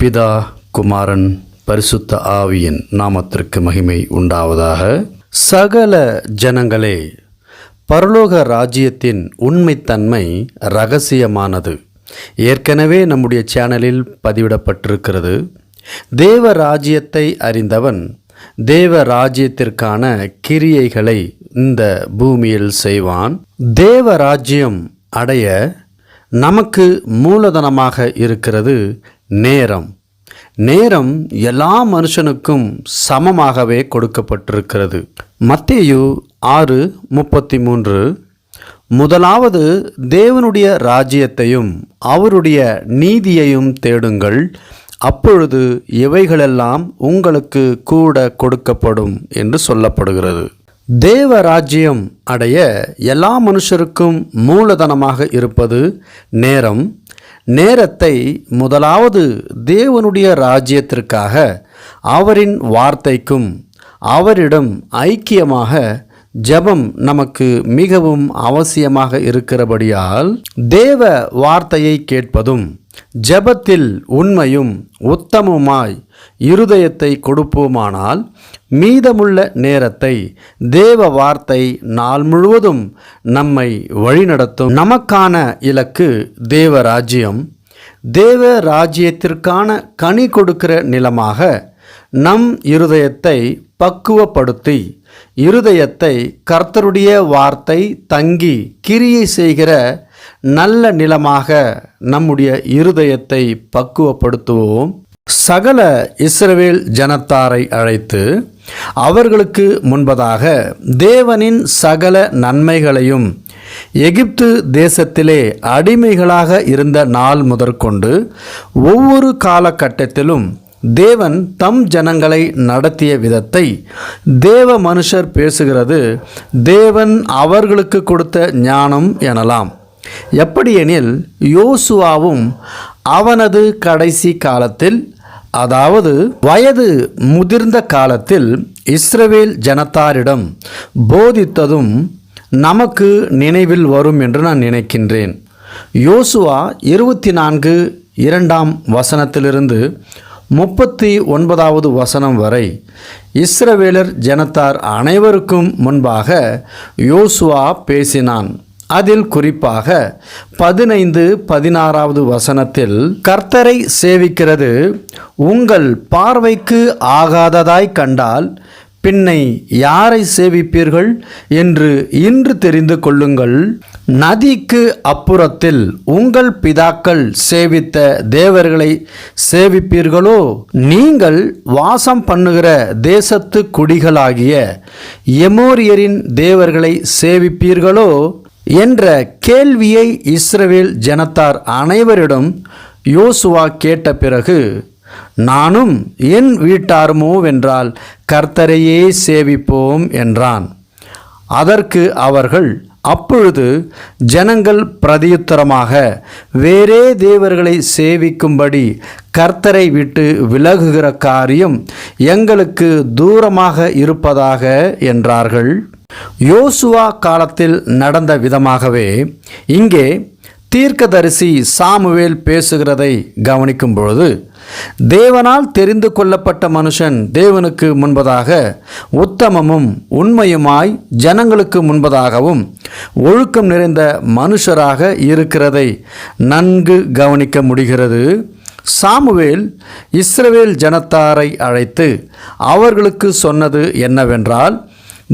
பிதா, குமாரன், பரிசுத்த ஆவியின் நாமத்திற்கு மகிமை உண்டாவதாக. சகல ஜனங்களே, பரலோக ராஜ்யத்தின் உண்மைத்தன்மை இரகசியமானது. ஏற்கனவே நம்முடைய சேனலில் பதிவிடப்பட்டிருக்கிறது. தேவ ராஜ்யத்தை அறிந்தவன் தேவ ராஜ்யத்திற்கான கிரியைகளை இந்த பூமியில் செய்வான். தேவ ராஜ்யம் அடைய நமக்கு மூலதனமாக இருக்கிறது நேரம். நேரம் எல்லா மனுஷனுக்கும் சமமாகவே கொடுக்கப்பட்டிருக்கிறது. மத்தேயு 6:33, முதலாவது தேவனுடைய ராஜ்யத்தையும் அவருடைய நீதியையும் தேடுங்கள், அப்பொழுது இவைகளெல்லாம் உங்களுக்கு கூட கொடுக்கப்படும் என்று சொல்லப்படுகிறது. தேவ ராஜ்யம் அடைய எல்லா மனுஷருக்கும் மூலதனமாக இருப்பது நேரம். நேரத்தை முதலாவது தேவனுடைய ராஜ்யத்திற்காக, அவரின் வார்த்தைக்கும் அவரிடம் ஐக்கியமாக ஜெபம் நமக்கு மிகவும் அவசியமாக இருக்கிறபடியால் தேவ வார்த்தையை கேட்பதும் ஜெபத்தில் உண்மையும் உத்தமமாய் இருதயத்தை கொடுப்போமானால் மீதமுள்ள நேரத்தை தேவ வார்த்தை நாள் முழுவதும் நம்மை வழிநடத்தும். நமக்கான இலக்கு தேவ ராஜ்யம். தேவ ராஜ்யத்திற்கான கனி கொடுக்கிற நிலமாக நம் இருதயத்தை பக்குவப்படுத்தி, இருதயத்தை கர்த்தருடைய வார்த்தை தங்கி கிரியை செய்கிற நல்ல நிலமாக நம்முடைய இருதயத்தை பக்குவப்படுத்துவோம். சகல இஸ்ரவேல் ஜனத்தாரை அழைத்து அவர்களுக்கு முன்பதாக தேவனின் சகல நன்மைகளையும், எகிப்து தேசத்திலே அடிமைகளாக இருந்த நாள் முதற்கொண்டு ஒவ்வொரு காலகட்டத்திலும் தேவன் தம் ஜனங்களை நடத்திய விதத்தை தேவ மனுஷர் பேசுகிறது தேவன் அவர்களுக்கு கொடுத்த ஞானம் எனலாம். எப்படியெனில், யோசுவாவும் அவனது கடைசி காலத்தில், அதாவது வயது முதிர்ந்த காலத்தில் இஸ்ரவேல் ஜனத்தாரிடம் போதித்ததும் நமக்கு நினைவில் வரும் என்று நான் நினைக்கின்றேன். யோசுவா 24:2 39வது வசனம் வரை இஸ்ரவேலர் ஜனத்தார் அனைவருக்கும் முன்பாக யோசுவா பேசினான். அதில் குறிப்பாக 15-16வது வசனத்தில், கர்த்தரை சேவிக்கிறது உங்கள் பார்வைக்கு ஆகாததாய் கண்டால் பின்னை யாரை சேவிப்பீர்கள் என்று இன்று தெரிந்து கொள்ளுங்கள். நதிக்கு அப்புறத்தில் உங்கள் பிதாக்கள் சேவித்த தேவர்களை சேவிப்பீர்களோ? நீங்கள் வாசம் பண்ணுகிற தேசத்து குடிகளாகிய எமோரியரின் தேவர்களை சேவிப்பீர்களோ என்ற கேள்வியை இஸ்ரவேல் ஜனத்தார் அனைவரிடம் யோசுவா கேட்ட பிறகு, நானும் என் வீட்டாருமோவென்றால் கர்த்தரையே சேவிப்போம் என்றான். அதற்கு அவர்கள், அப்பொழுது ஜனங்கள் பிரதியுத்தரமாக, வேறே தேவர்களை சேவிக்கும்படி கர்த்தரை விட்டு விலகுகிற காரியம் எங்களுக்கு தூரமாக இருப்பதாக என்றார்கள். யோசுவா காலத்தில் நடந்த விதமாகவே இங்கே தீர்க்கதரிசி சாமுவேல் பேசுகிறதை கவனிக்கும் பொழுது, தேவனால் தெரிந்து கொள்ளப்பட்ட மனுஷன் தேவனுக்கு முன்பதாக உத்தமமும் உண்மையுமாய் ஜனங்களுக்கு முன்பதாகவும் ஒழுக்கம் நிறைந்த மனுஷராக இருக்கிறதை நன்கு கவனிக்க முடிகிறது. சாமுவேல் இஸ்ரவேல் ஜனத்தாரை அழைத்து அவர்களுக்கு சொன்னது என்னவென்றால்,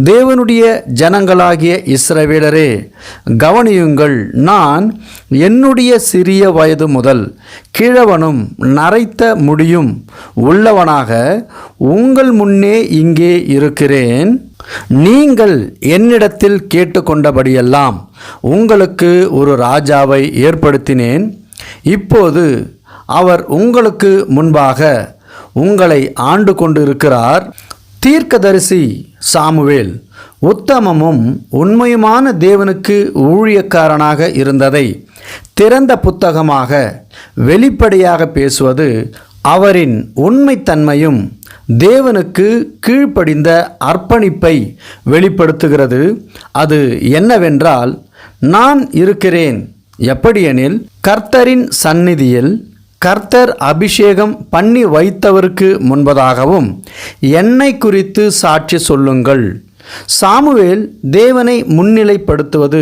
தேவனுடைய ஜனங்களாகிய இஸ்ரவேலரே, கவனியுங்கள், நான் என்னுடைய சிறிய வயது முதல் கிழவனும் நரைத்த முடியும் உள்ளவனாக உங்கள் முன்னே இங்கே இருக்கிறேன். நீங்கள் என்னிடத்தில் கேட்டுக்கொண்டபடியெல்லாம் உங்களுக்கு ஒரு ராஜாவை ஏற்படுத்தினேன். இப்போது அவர் உங்களுக்கு முன்பாக உங்களை ஆண்டு கொண்டு இருக்கிறார். தீர்க்கதரிசி சாமுவேல் உத்தமமும் உண்மையுமான தேவனுக்கு ஊழியக்காரனாக இருந்ததை திறந்த புத்தகமாக வெளிப்படையாக பேசுவது அவரின் உண்மைத்தன்மையும் தேவனுக்கு கீழ்ப்படிந்த அர்ப்பணிப்பை வெளிப்படுத்துகிறது. அது என்னவென்றால், நான் இருக்கிறேன் எப்படியெனில், கர்த்தரின் சந்நிதியில் கர்த்தர் அபிஷேகம் பண்ணி வைத்தவருக்கு முன்பதாகவும் என்னை குறித்து சாட்சி சொல்லுங்கள். சாமுவேல் தேவனை முன்னிலைப்படுத்துவது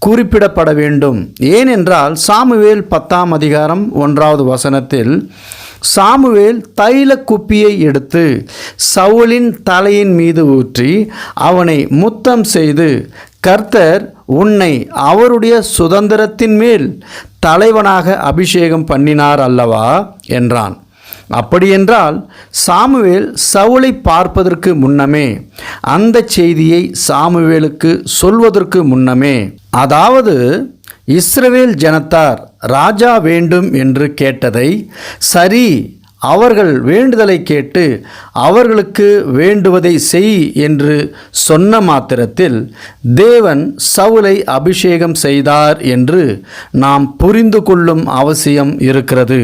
குறிப்பிடப்பட வேண்டும். ஏனென்றால் சாமுவேல் 10ஆம் அதிகாரம் 1வது வசனத்தில் சாமுவேல் தைல குப்பியை எடுத்து சவுலின் தலையின் மீது ஊற்றி அவனை முத்தம் செய்து, கர்த்தர் உன்னை அவருடைய சுதந்திரத்தின் மேல் தலைவனாக அபிஷேகம் பண்ணினார் அல்லவா என்றான். அப்படியென்றால் சாமுவேல் சவுலை பார்ப்பதற்கு முன்னமே, அந்த செய்தியை சாமுவேலுக்கு சொல்வதற்கு முன்னமே, அதாவது இஸ்ரவேல் ஜனத்தார் ராஜா வேண்டும் என்று கேட்டதை, சரி அவர்கள் வேண்டுதலை கேட்டு அவர்களுக்கு வேண்டுவதை செய் என்று சொன்ன மாத்திரத்தில் தேவன் சவுலை அபிஷேகம் செய்தார் என்று நாம் புரிந்து கொள்ளும் அவசியம் இருக்கிறது.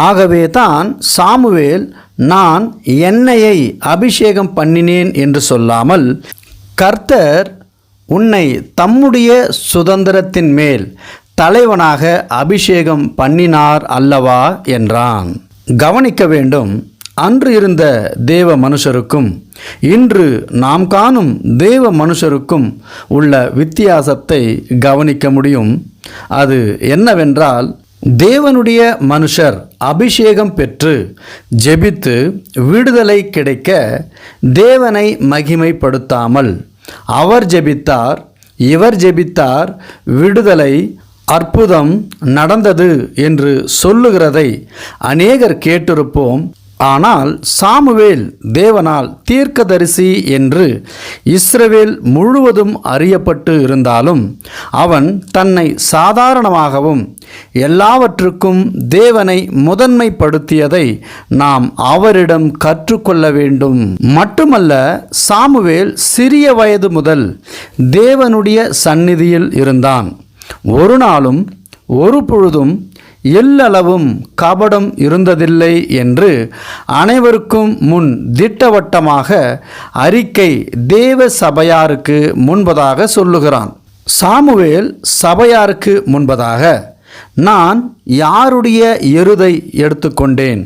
ஆகவே தான் சாமுவேல் நான் என்னையை அபிஷேகம் பண்ணினேன் என்று சொல்லாமல், கர்த்தர் உன்னை தம்முடைய சுதந்திரத்தின் மேல் தலைவனாக அபிஷேகம் பண்ணினார் அல்லவா என்றான். கவனிக்க வேண்டும், அன்று இருந்த தேவ மனுஷருக்கும் இன்று நாம் காணும் தேவ மனுஷருக்கும் உள்ள வித்தியாசத்தை கவனிக்க முடியும். அது என்னவென்றால், தேவனுடைய மனுஷர் அபிஷேகம் பெற்று ஜெபித்து விடுதலை கிடைக்க தேவனை மகிமைப்படுத்தாமல், அவர் ஜெபித்தார், இவர் ஜெபித்தார், விடுதலை அற்புதம் நடந்தது என்று சொல்லுகிறதை அநேகர் கேட்டிருப்போம். ஆனால் சாமுவேல் தேவனால் தீர்க்கதரிசி என்று இஸ்ரவேல் முழுவதும் அறியப்பட்டு இருந்தாலும் அவன் தன்னை சாதாரணமாகவும் எல்லாவற்றுக்கும் தேவனை முதன்மைப்படுத்தியதை நாம் அவரிடம் கற்றுக்கொள்ள வேண்டும். மட்டுமல்ல, சாமுவேல் சிறிய வயது முதல் தேவனுடைய சந்நிதியில் இருந்தான். ஒரு நாளும் ஒரு பொழுதும் எல்லளவும் கபடம் இருந்ததில்லை என்று அனைவருக்கும் முன் திட்டவட்டமாக அறிக்கை தேவ சபையாருக்கு முன்பதாக சொல்லுகிறான். சாமுவேல் சபையாருக்கு முன்பதாக, நான் யாருடைய எருதை எடுத்துக்கொண்டேன்,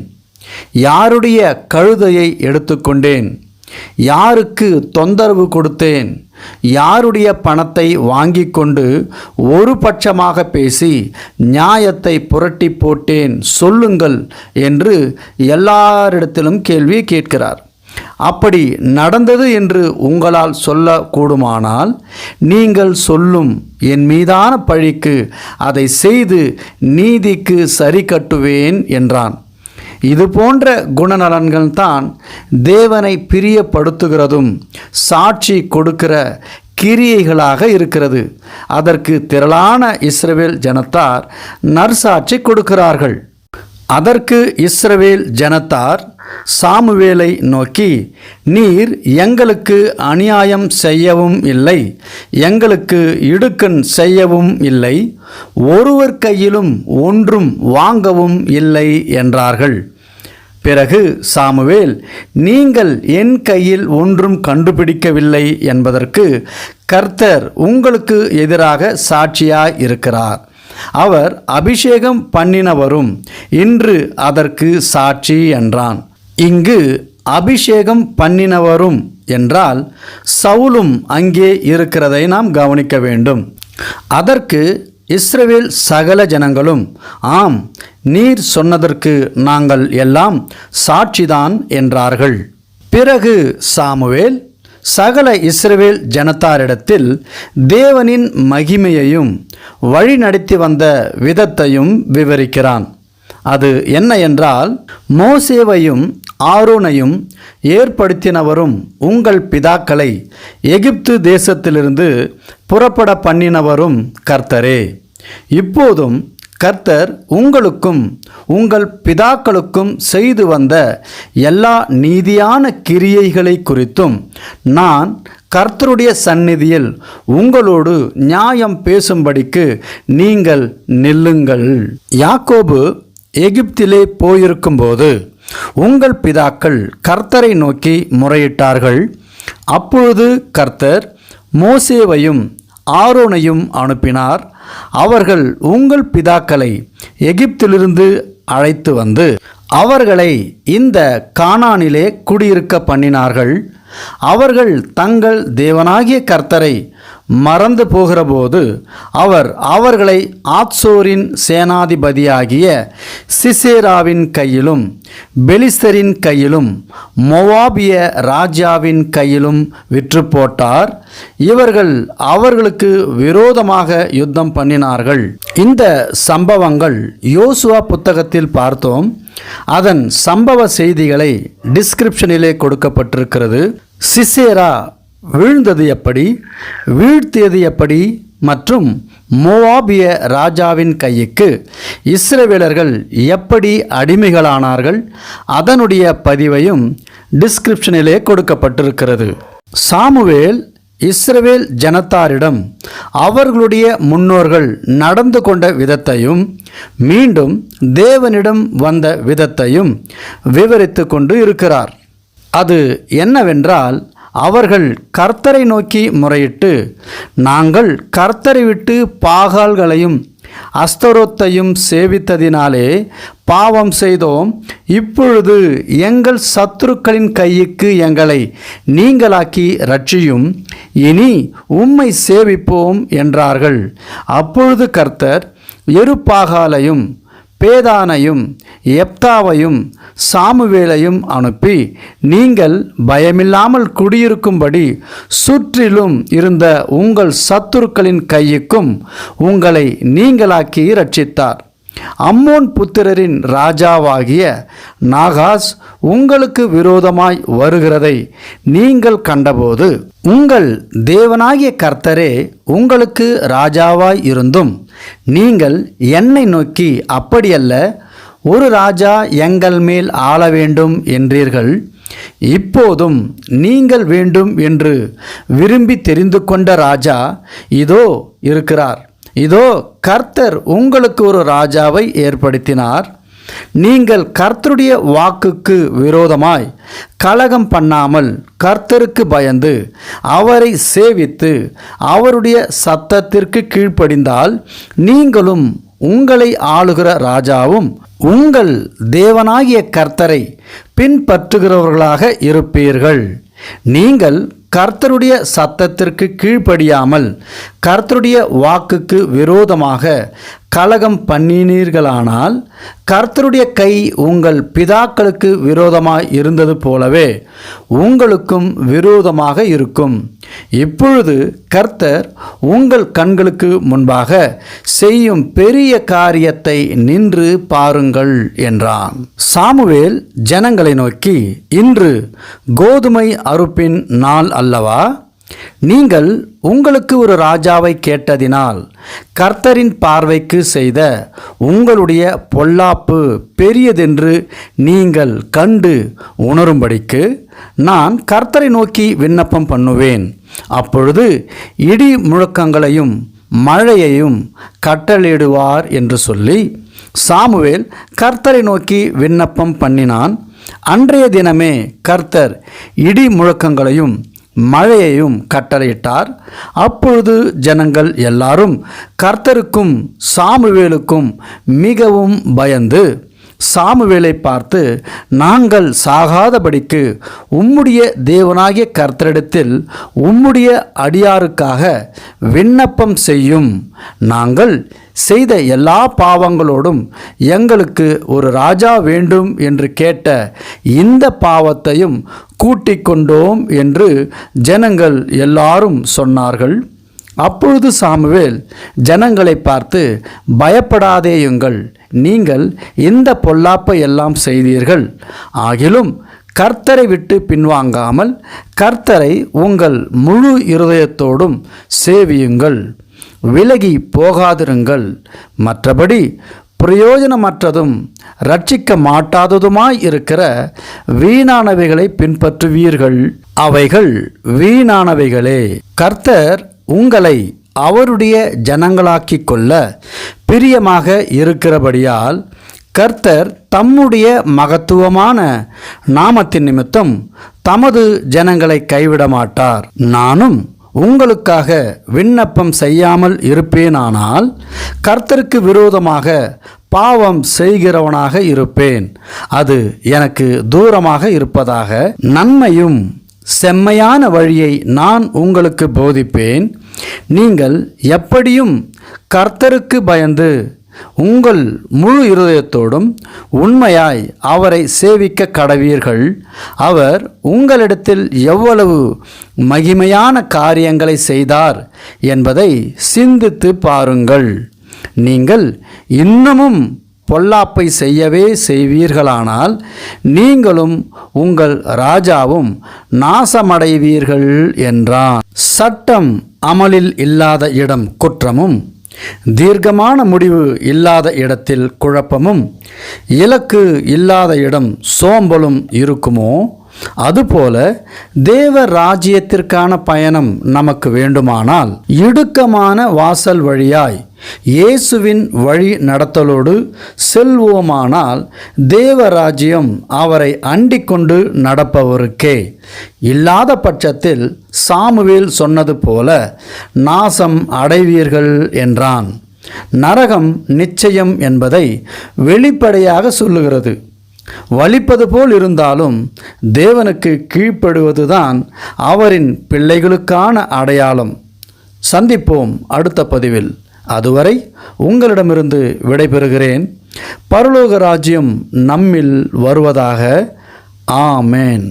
யாருடைய கழுதையை எடுத்துக்கொண்டேன், யாருக்கு தொந்தரவு கொடுத்தேன், யாருடைய பணத்தை வாங்கி கொண்டு ஒரு பட்சமாக பேசி நியாயத்தை புரட்டி போட்டேன் சொல்லுங்கள் என்று எல்லாரிடத்திலும் கேள்வி கேட்கிறார். அப்படி நடந்தது என்று உங்களால் சொல்லக்கூடுமானால் நீங்கள் சொல்லும் என் மீதான பழிக்கு அதை செய்து நீதிக்கு சரி கட்டுவேன் என்றான். இது போன்ற குணநலன்கள் தான் தேவனை பிரியப்படுத்துகிறதும் சாட்சி கொடுக்கிற கிரியைகளாக இருக்கிறது. அதற்கு திரளான இஸ்ரவேல் ஜனத்தார் நற்சாட்சி கொடுக்கிறார்கள். அதற்கு இஸ்ரவேல் ஜனத்தார் சாமுவேலை நோக்கி, நீர் எங்களுக்கு அநியாயம் செய்யவும் இல்லை, எங்களுக்கு இடுக்கண் செய்யவும் இல்லை, ஒருவர் கையிலும் ஒன்றும் வாங்கவும் இல்லை என்றார்கள். பிறகு சாமுவேல், நீங்கள் என் கையில் ஒன்றும் கண்டுபிடிக்கவில்லை என்பதற்கு கர்த்தர் உங்களுக்கு எதிராக சாட்சியாய் இருக்கிறார். அவர் அபிஷேகம் பண்ணினவரும் இன்று அதற்கு சாட்சி என்றான். இங்கு அபிஷேகம் பண்ணினவரும் என்றால் சவுலும் அங்கே இருக்கிறதை நாம் கவனிக்க வேண்டும். அதற்கு இஸ்ரவேல் சகல ஜனங்களும், ஆம், நீர் சொன்னதற்கு நாங்கள் எல்லாம் சாட்சிதான் என்றார்கள். பிறகு சாமுவேல் சகல இஸ்ரவேல் ஜனத்தாரிடத்தில் தேவனின் மகிமையையும் வழி நடத்தி வந்த விதத்தையும் விவரிக்கிறான். அது என்ன என்றால், மோசேவையும் ஆரோனையும் ஏற்படுத்தினவரும் உங்கள் பிதாக்களை எகிப்து தேசத்திலிருந்து புறப்பட பண்ணினவரும் கர்த்தரே. இப்போதும் கர்த்தர் உங்களுக்கும் உங்கள் பிதாக்களுக்கும் செய்து வந்த எல்லா நீதியான கிரியைகளை குறித்தும் நான் கர்த்தருடைய சந்நிதியில் உங்களோடு நியாயம் பேசும்படிக்கு நீங்கள் நில்லுங்கள். யாக்கோபு எகிப்திலே போயிருக்கும்போது உங்கள் பிதாக்கள் கர்த்தரை நோக்கி முறையிட்டார்கள். அப்பொழுது கர்த்தர் மோசேவையும் ஆரோனையும் அனுப்பினார். அவர்கள் உங்கள் பிதாக்களை எகிப்திலிருந்து அழைத்து வந்து அவர்களை இந்த கானானிலே குடியிருக்க பண்ணினார்கள். அவர்கள் தங்கள் தேவனாகிய கர்த்தரை மறந்து போகிறபோது அவர் அவர்களை ஆத்சோரின் சேனாதிபதியாகிய சிசேராவின் கையிலும் பெலிஸ்தரின் கையிலும் மோவாபிய ராஜாவின் கையிலும் விற்று போட்டார். இவர்கள் அவர்களுக்கு விரோதமாக யுத்தம் பண்ணினார்கள். இந்த சம்பவங்கள் யோசுவா புத்தகத்தில் பார்த்தோம். அதன் சம்பவ செய்திகளை டிஸ்கிரிப்ஷனிலே கொடுக்கப்பட்டிருக்கிறது. சிசேரா வீழ்ந்தது எப்படி, வீழ்த்தியது எப்படி மற்றும் மோவாபிய ராஜாவின் கைக்கு இஸ்ரவேலர்கள் எப்படி அடிமைகளானார்கள், அதனுடைய பதிவையும் டிஸ்கிரிப்ஷனிலே கொடுக்கப்பட்டிருக்கிறது. சாமுவேல் இஸ்ரவேல் ஜனத்தாரிடம் அவர்களுடைய முன்னோர்கள் நடந்து கொண்ட விதத்தையும் மீண்டும் தேவனிடம் வந்த விதத்தையும் விவரித்து கொண்டு இருக்கிறார். அது என்னவென்றால், அவர்கள் கர்த்தரை நோக்கி முறையிட்டு, நாங்கள் கர்த்தரை விட்டு பாகால்களையும் அஸ்தரோத்தையும் சேவித்ததினாலே பாவம் செய்தோம். இப்பொழுது எங்கள் சத்துருக்களின் கைக்கு எங்களை நீங்களாக்கி ரட்சியும், இனி உம்மை சேவிப்போம் என்றார்கள். அப்பொழுது கர்த்தர் எருபாகாலையும் பேதானையும் எப்தாவையும் சாமுவேலையும் அனுப்பி, நீங்கள் பயமில்லாமல் குடியிருக்கும்படி சுற்றிலும் இருந்த உங்கள் சத்துருக்களின் கைக்கும் உங்களை நீங்களாக்கி ரட்சித்தார். அம்மோன் புத்திரரின் ராஜாவாகிய நாகாஸ் உங்களுக்கு விரோதமாய் வருகிறதை நீங்கள் கண்டபோது, உங்கள் தேவனாகிய கர்த்தரே உங்களுக்கு ராஜாவாய் இருந்தும் நீங்கள் என்னை நோக்கி, அப்படியல்ல, ஒரு ராஜா எங்கள் மேல் ஆள வேண்டும் என்றீர்கள். இப்போதும் நீங்கள் வேண்டும் என்று விரும்பி தெரிந்து கொண்ட ராஜா இதோ இருக்கிறார். இதோ கர்த்தர் உங்களுக்கு ஒரு ராஜாவை ஏற்படுத்தினார். நீங்கள் கர்த்தருடைய வாக்குக்கு விரோதமாய் கலகம் பண்ணாமல் கர்த்தருக்கு பயந்து அவரை சேவித்து அவருடைய சத்தத்திற்கு கீழ்ப்படிந்தால் நீங்களும் உங்களை ஆளுகிற ராஜாவும் உங்கள் தேவனாகிய கர்த்தரை பின்பற்றுகிறவர்களாக இருப்பீர்கள். நீங்கள் கர்த்தருடைய சத்தத்திற்கு கீழ்ப்படியாமல் கர்த்தருடைய வாக்குக்கு விரோதமாக கலகம் பண்ணினீர்களானால் கர்த்தருடைய கை உங்கள் பிதாக்களுக்கு விரோதமாய் இருந்தது போலவே உங்களுக்கும் விரோதமாக இருக்கும். இப்பொழுது கர்த்தர் உங்கள் கண்களுக்கு முன்பாக செய்யும் பெரிய காரியத்தை நின்று பாருங்கள் என்றான். சாமுவேல் ஜனங்களை நோக்கி, இன்று கோதுமை அறுப்பின் நாள் அல்லவா? நீங்கள் உங்களுக்கு ஒரு ராஜாவை கேட்டதினால் கர்த்தரின் பார்வைக்கு செய்த உங்களுடைய பொல்லாப்பு பெரியதென்று நீங்கள் கண்டு உணரும்படிக்கு நான் கர்த்தரை நோக்கி விண்ணப்பம் பண்ணுவேன். அப்பொழுது இடி முழக்கங்களையும் மழையையும் கட்டளையிடுவார் என்று சொல்லி சாமுவேல் கர்த்தரை நோக்கி விண்ணப்பம் பண்ணினான். அன்றைய தினமே கர்த்தர் இடி முழக்கங்களையும் மழையையும் கட்டளையிட்டார். அப்பொழுது ஜனங்கள் எல்லாரும் கர்த்தருக்கும் சாமுவேலுக்கும் மிகவும் பயந்து சாமுவேலை பார்த்து, நாங்கள் சாகாதபடிக்கு உம்முடைய தேவனாகிய கர்த்தரிடத்தில் உம்முடைய அடியாருக்காக விண்ணப்பம் செய்யும். நாங்கள் செய்த எல்லா பாவங்களோடும் எங்களுக்கு ஒரு ராஜா வேண்டும் என்று கேட்ட இந்த பாவத்தையும் கூட்டிக் கொண்டோம் என்று ஜனங்கள் எல்லாரும் சொன்னார்கள். அப்பொழுது சாமுவேல் ஜனங்களை பார்த்து, பயப்படாதேயுங்கள், நீங்கள் இந்த பொல்லாப்பை எல்லாம் செய்தீர்கள். ஆகிலும் கர்த்தரை விட்டு பின்வாங்காமல் கர்த்தரை உங்கள் முழு இருதயத்தோடும் சேவியுங்கள், விலகி போகாதிருங்கள். மற்றபடி பிரயோஜனமற்றதும் ரட்சிக்க மாட்டாததுமாய் இருக்கிற வீணானவைகளை பின்பற்றுவீர்கள். அவைகள் வீணானவைகளே. கர்த்தர் உங்களை அவருடைய ஜனங்களாக்கிக் கொள்ள பிரியமாக இருக்கிறபடியால் கர்த்தர் தம்முடைய மகத்துவமான நாமத்தின் நிமித்தம் தமது ஜனங்களை கைவிட மாட்டார். நானும் உங்களுக்காக விண்ணப்பம் செய்யாமல் இருப்பேனானால் கர்த்தருக்கு விரோதமாக பாவம் செய்கிறவனாக இருப்பேன். அது எனக்கு தூரமாக இருப்பதாக. நன்மையும் செம்மையான வழியை நான் உங்களுக்கு போதிப்பேன். நீங்கள் எப்படியும் கர்த்தருக்கு பயந்து உங்கள் முழு இருதயத்தோடும் உண்மையாய் அவரை சேவிக்க கடவீர்கள். அவர் உங்களிடத்தில் எவ்வளவு மகிமையான காரியங்களை செய்தார் என்பதை சிந்தித்து பாருங்கள். நீங்கள் இன்னமும் பொல்லாப்பை செய்யவே செய்வீர்களானால் நீங்களும் உங்கள் ராஜாவும் நாசமடைவீர்கள் என்றான். சட்டம் அமலில் இல்லாத இடம் குற்றமும், தீர்க்கமான முடிவு இல்லாத இடத்தில் குழப்பமும், இலக்கு இல்லாத இடம் சோம்பலும் இருக்குமோ, அதுபோல தேவ ராஜ்யத்திற்கான பயணம் நமக்கு வேண்டுமானால் இடுக்கமான வாசல் வழியாய் இயேசுவின் வழி நடத்தலோடு செல்வோமானால் தேவ ராஜ்யம் அவரை அண்டிக் கொண்டு நடப்பவருக்கே. இல்லாத பட்சத்தில் சாமுவேல் சொன்னது போல நாசம் அடைவீர்கள் என்றான். நரகம் நிச்சயம் என்பதை வெளிப்படையாக சொல்லுகிறது. வலிப்பது போல் இருந்தாலும் தேவனுக்கு கீழ்ப்படுவதுதான் அவரின் பிள்ளைகளுக்கான அடையாளம். சந்திப்போம் அடுத்த பதிவில். அதுவரை உங்களிடமிருந்து விடைபெறுகிறேன். பரலோக ராஜ்யம் நம்மில் வருவதாக. ஆமேன்.